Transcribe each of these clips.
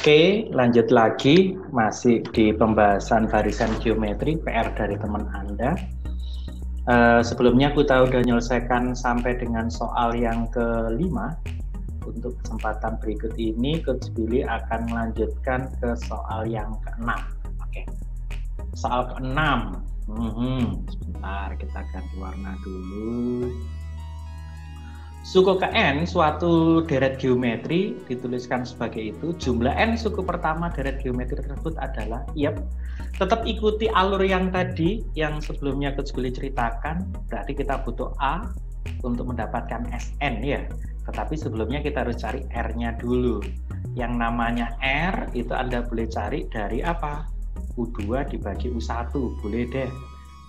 Oke, lanjut lagi masih di pembahasan barisan geometri PR dari teman Anda. Sebelumnya kita udah menyelesaikan sampai dengan soal yang kelima. Untuk kesempatan berikut ini, Coach Billy akan melanjutkan ke soal yang keenam. Oke, soal keenam. Sebentar, kita ganti warna dulu. Suku ke N suatu deret geometri dituliskan sebagai itu. Jumlah N suku pertama deret geometri tersebut adalah, tetap ikuti alur yang tadi, yang sebelumnya Coach Billy ceritakan. Berarti kita butuh A untuk mendapatkan Sn ya. Tetapi sebelumnya kita harus cari R-nya dulu. Yang namanya R itu Anda boleh cari dari apa? U2 dibagi U1, boleh deh.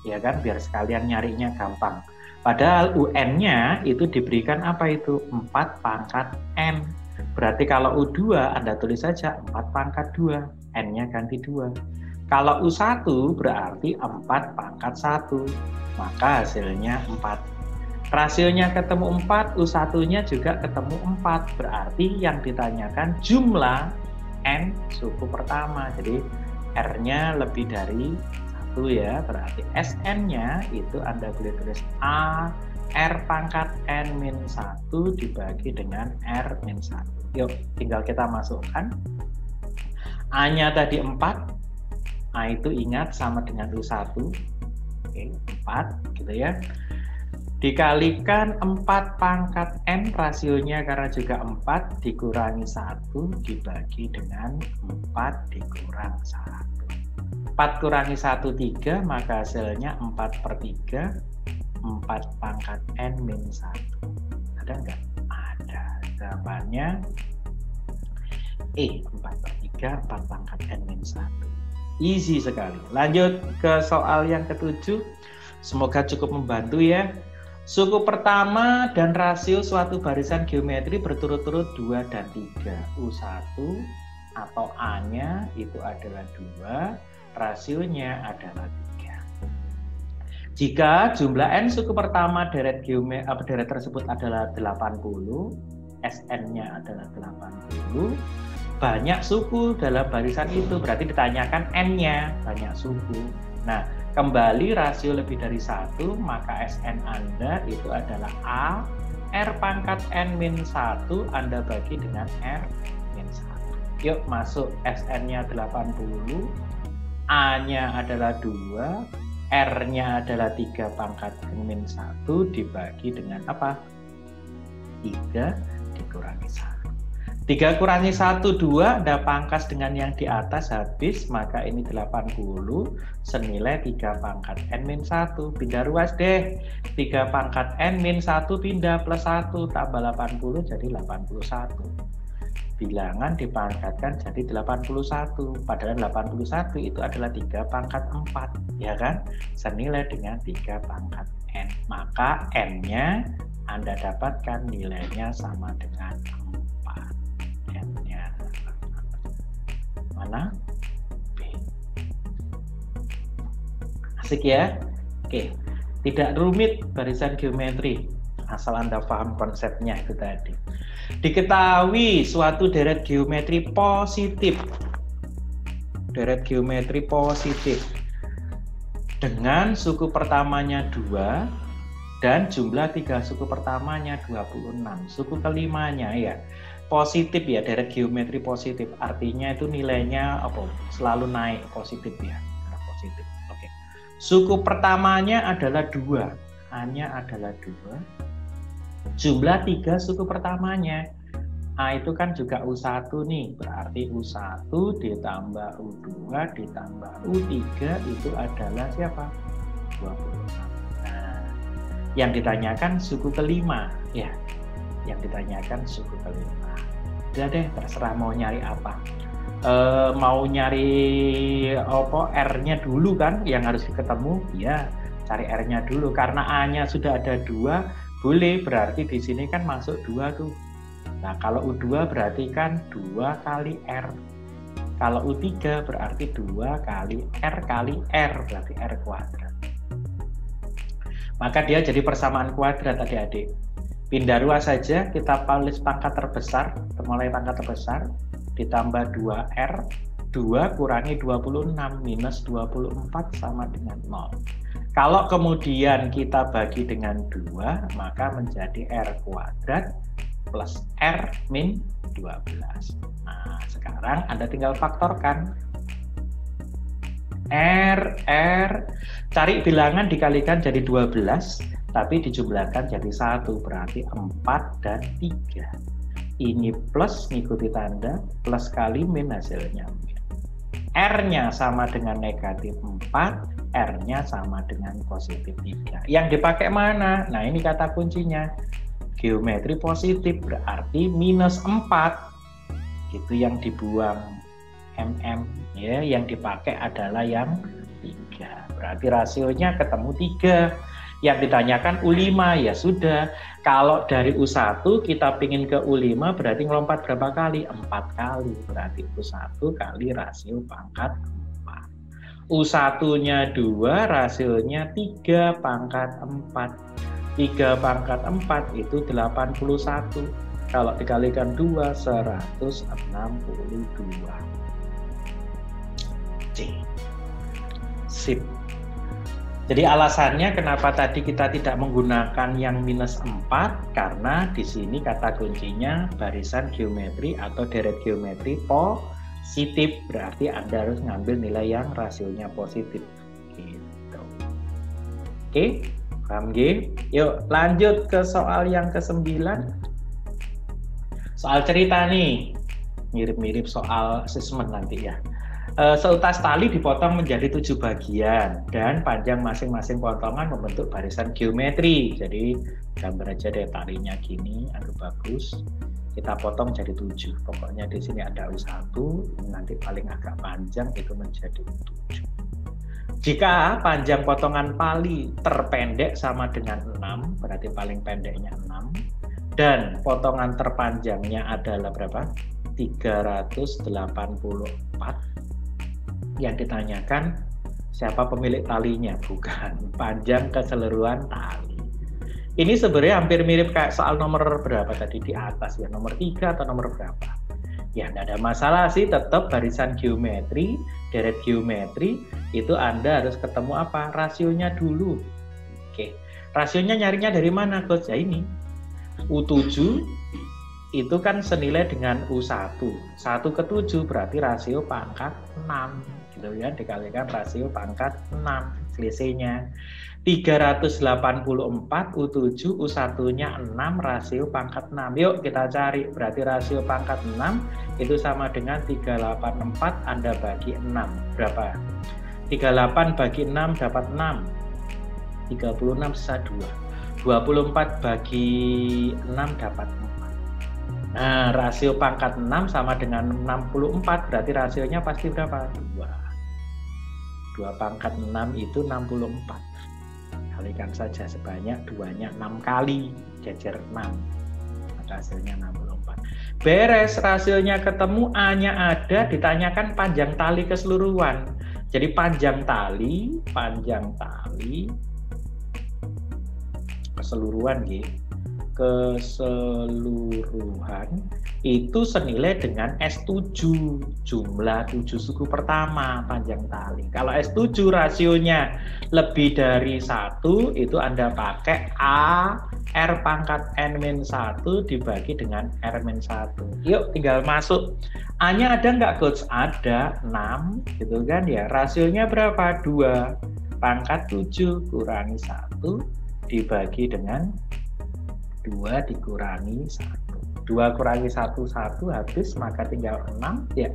Ya kan, biar sekalian nyarinya gampang. Padahal UN-nya itu diberikan apa itu? 4 pangkat N. Berarti kalau U2 Anda tulis saja 4 pangkat 2. N-nya ganti 2. Kalau U1 berarti 4 pangkat 1. Maka hasilnya 4. Rasionya ketemu 4, U1-nya juga ketemu 4. Berarti yang ditanyakan jumlah N suku pertama. Jadi R-nya lebih dari ya, berarti Sn-nya itu Anda boleh tulis A R pangkat N-1 dibagi dengan R-1. Yuk, tinggal kita masukkan. A-nya tadi 4, A itu ingat sama dengan U1. Oke, 4 gitu ya. Dikalikan 4 pangkat N, rasionya karena juga 4 dikurangi 1 dibagi dengan 4 dikurang 1. 4 kurangi 1, 3, maka hasilnya 4/3, 4 pangkat N-1. Ada nggak? Ada. Jawabannya E, 4/3, 4 pangkat N-1. Easy sekali. Lanjut ke soal yang ketujuh. Semoga cukup membantu ya. Suku pertama dan rasio suatu barisan geometri berturut-turut 2 dan 3. U1 atau A-nya itu adalah 2. Rasionya adalah 3. Jika jumlah N suku pertama deret tersebut adalah 80, Sn-nya adalah 80, banyak suku dalam barisan itu, berarti ditanyakan N-nya, banyak suku. Nah, kembali rasio lebih dari 1, maka Sn Anda itu adalah A, R pangkat N-1, Anda bagi dengan R-1. Yuk, masuk Sn-nya 80, A-nya adalah 2, R-nya adalah 3 pangkat N-1 dibagi dengan apa? 3 dikurangi 1. 3 kurangi 1, 2, Anda pangkas dengan yang di atas habis, maka ini 80 senilai 3 pangkat N-1. Pindah ruas deh. 3 pangkat N-1 pindah plus 1, tambah 80 jadi 81. Bilangan dipangkatkan jadi 81, padahal 81 itu adalah 3 pangkat 4, ya kan? Senilai dengan 3 pangkat N. Maka N-nya Anda dapatkan nilainya sama dengan 4. N-nya mana? B. Asik ya? Oke, tidak rumit barisan geometri, asal Anda paham konsepnya itu tadi. Diketahui suatu deret geometri positif. Deret geometri positif dengan suku pertamanya 2 dan jumlah 3 suku pertamanya 26. Suku kelimanya ya positif ya, deret geometri positif. Artinya itu nilainya apa? Selalu naik, positif ya. Positif. Oke. Suku pertamanya adalah 2. A-nya adalah 2. Jumlah 3 suku pertamanya. A itu kan juga U1 nih, berarti U1 ditambah U2 ditambah U3 itu adalah siapa? 26. Nah, yang ditanyakan suku kelima ya. Yang ditanyakan suku kelima. Udah deh, terserah mau nyari apa. Mau nyari apa? R-nya dulu kan yang harus ketemu, ya cari R-nya dulu karena A-nya sudah ada 2. Boleh, berarti di sini kan masuk 2 tuh. Nah, kalau U2 berarti kan 2 kali R. Kalau U3 berarti 2 kali R kali R, berarti R kuadrat. Maka dia jadi persamaan kuadrat adik-adik. Pindah ruas saja, kita tulis pangkat terbesar, mulai pangkat terbesar. ditambah 2R, 2 kurangi 26 minus 24 sama dengan 0. Kalau kemudian kita bagi dengan 2, maka menjadi R kuadrat plus R min 12. Nah, sekarang Anda tinggal faktorkan. R, cari bilangan dikalikan jadi 12, tapi dijumlahkan jadi 1, berarti 4 dan 3. Ini plus, ngikuti tanda, plus kali min hasilnya min. R-nya sama dengan negatif 4, R-nya sama dengan positif 3. Yang dipakai mana? Nah, ini kata kuncinya. Geometri positif, berarti minus 4. Itu yang dibuang. Ya, yang dipakai adalah yang 3. Berarti rasionya ketemu 3. Yang ditanyakan U5, ya sudah. Kalau dari U1 kita pingin ke U5, berarti ngelompat berapa kali? 4 kali. Berarti U1 kali rasio pangkat 4. U1-nya 2, rasionya 3 pangkat 4. 3 pangkat 4 itu 81. Kalau dikalikan 2, 162. C. Sip. Jadi alasannya kenapa tadi kita tidak menggunakan yang minus 4, karena di sini kata kuncinya barisan geometri atau deret geometri positif. Berarti Anda harus ngambil nilai yang rasionya positif. Gitu. Oke, paham G? Yuk lanjut ke soal yang ke-9. Soal cerita nih, mirip-mirip soal asesmen nanti ya. Seutas tali dipotong menjadi 7 bagian dan panjang masing-masing potongan membentuk barisan geometri. Jadi gambar aja deh talinya gini, aduh bagus. Kita potong jadi 7. Pokoknya di sini ada U1, nanti paling agak panjang itu menjadi U7. Jika panjang potongan pali terpendek sama dengan 6, berarti paling pendeknya 6, dan potongan terpanjangnya adalah berapa? 384. Yang ditanyakan siapa pemilik talinya, bukan panjang keseluruhan tali. Ini sebenarnya hampir mirip kayak soal nomor berapa tadi di atas ya, nomor 3 atau nomor berapa. Ya tidak ada masalah sih, tetap barisan geometri, deret geometri itu Anda harus ketemu apa? Rasionya dulu. Oke, rasionya nyarinya dari mana Coach? Ya ini U7 itu kan senilai dengan U1. 1 ke 7 berarti rasio pangkat 6. Gitu ya, dikalikan rasio pangkat 6. Selisihnya 384 U7, U1-nya 6, rasio pangkat 6. Yuk kita cari, berarti rasio pangkat 6 itu sama dengan 384 Anda bagi 6. Berapa? 38 bagi 6 dapat 6. 36 sisa 2. 24 bagi 6 dapat 4. Nah, rasio pangkat 6 sama dengan 64, berarti rasionya pasti berapa? 2. 2 pangkat 6 itu 64. Kalikan saja sebanyak 2-nya 6 kali, jajar 6. Maka hasilnya 64. Beres, rasionya ketemu, A-nya ada, ditanyakan panjang tali keseluruhan. Jadi panjang tali keseluruhan gitu. Keseluruhan itu senilai dengan S7, jumlah 7 suku pertama panjang tali. Kalau S7 rasionya lebih dari 1, itu Anda pakai A R pangkat N-1 dibagi dengan R-1. Yuk tinggal masuk. A-nya ada nggak Coach? Ada, 6 gitu kan ya. Rasionya berapa? 2 pangkat 7 kurangi 1 dibagi dengan 2 dikurangi 1. 2 kurangi 1, 1 habis, maka tinggal 6 ya.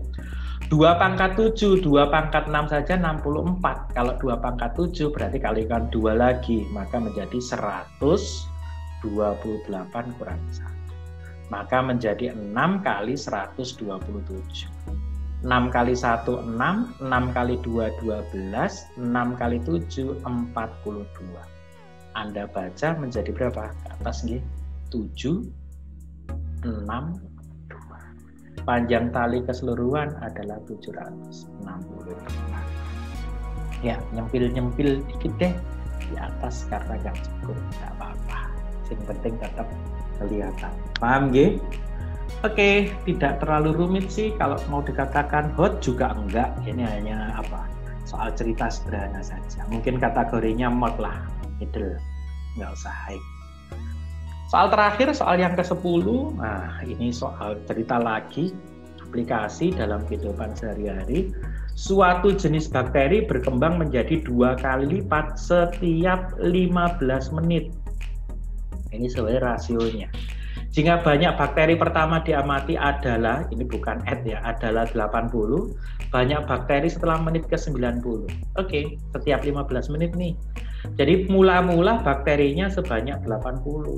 2 pangkat 7, 2 pangkat 6 saja 64. Kalau 2 pangkat 7 berarti kalikan 2 lagi, maka menjadi 128 kurangi 1. Maka menjadi 6 kali 127. 6 kali 1, 6, 6 kali 2, 12, 6 kali 7, 42. Anda baca menjadi berapa? Ke atas nih. 7, 6, 2. Panjang tali keseluruhan adalah 762. Ya, nyempil-nyempil dikit deh di atas karena gak cukup, gak apa-apa. Yang penting tetap kelihatan. Paham, G? Oke, tidak terlalu rumit sih. Kalau mau dikatakan hot juga enggak. Ini hanya apa? Soal cerita sederhana saja. Mungkin kategorinya mod lah, middle, nggak usah high. Soal terakhir, soal yang ke-10. Nah, ini soal cerita lagi, aplikasi dalam kehidupan sehari-hari. Suatu jenis bakteri berkembang menjadi 2 kali lipat setiap 15 menit. Ini sebenarnya rasionya. Jika banyak bakteri pertama diamati adalah, ini bukan adalah 80, banyak bakteri setelah menit ke-90. Oke, setiap 15 menit nih. Jadi mula-mula bakterinya sebanyak 80.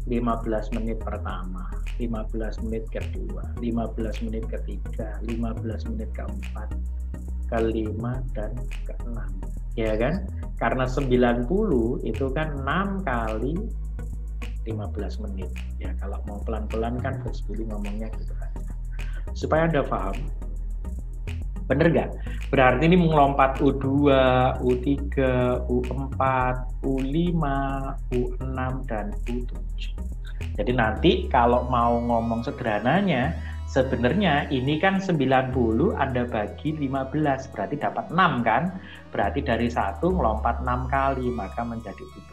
15 menit pertama, 15 menit kedua, 15 menit ketiga, 15 menit keempat, kelima, dan keenam. Ya kan? Karena 90 itu kan 6 kali 15 menit. Ya, kalau mau pelan-pelan kan Coach Billy ngomongnya gitu kan. Supaya Anda paham. Bener nggak? Berarti ini melompat U2, U3, U4, U5, U6, dan U7. Jadi nanti kalau mau ngomong sederhananya, sebenarnya ini kan 90 Anda bagi 15, berarti dapat 6 kan? Berarti dari 1 melompat 6 kali, maka menjadi U7.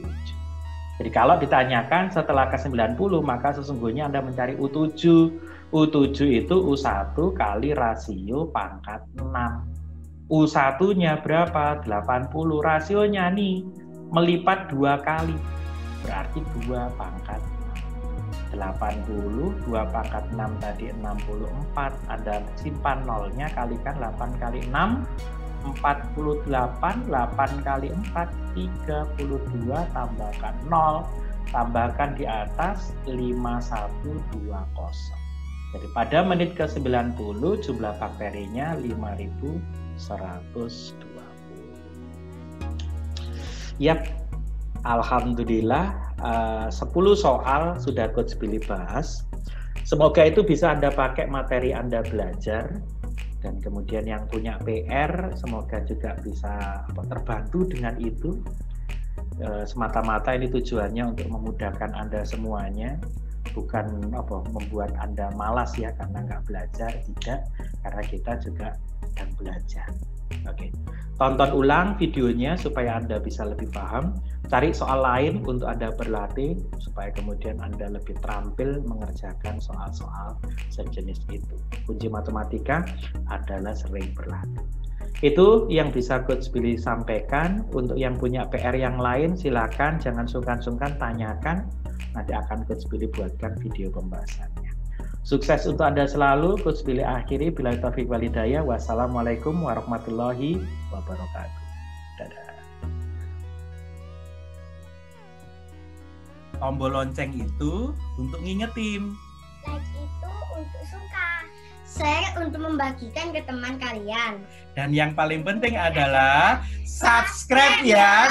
Jadi kalau ditanyakan setelah ke-90, maka sesungguhnya Anda mencari U7. U7 itu U1 kali rasio pangkat 6. U1-nya berapa? 80. Rasionya nih, melipat 2 kali. Berarti 2 pangkat 80, 2 pangkat 6 tadi 64. Anda simpan nolnya, kalikan 8 kali 6. 48, 8 kali 4, 32, tambahkan 0, tambahkan di atas 5120. Jadi pada menit ke-90 jumlah bakterinya 5120. Yap, alhamdulillah 10 soal sudah Coach Billy bahas. Semoga itu bisa Anda pakai materi Anda belajar. Dan kemudian yang punya PR semoga juga bisa terbantu dengan itu. Semata-mata ini tujuannya untuk memudahkan Anda semuanya, bukan membuat Anda malas ya karena nggak belajar, tidak, karena kita juga sedang belajar. Oke, tonton ulang videonya supaya Anda bisa lebih paham. Cari soal lain untuk Anda berlatih supaya kemudian Anda lebih terampil mengerjakan soal-soal sejenis itu. Kunci matematika adalah sering berlatih. Itu yang bisa Coach Billy sampaikan. Untuk yang punya PR yang lain silakan, jangan sungkan-sungkan tanyakan. Nanti akan Coach Billy buatkan video pembahasannya. Sukses untuk Anda selalu. Coach Billy akhiri. Billahi taufiq wal hidayah. Wassalamualaikum warahmatullahi wabarakatuh. Dadah. Tombol lonceng itu untuk ngingetin. Like itu untuk suka. Share untuk membagikan ke teman kalian. Dan yang paling penting adalah subscribe ya.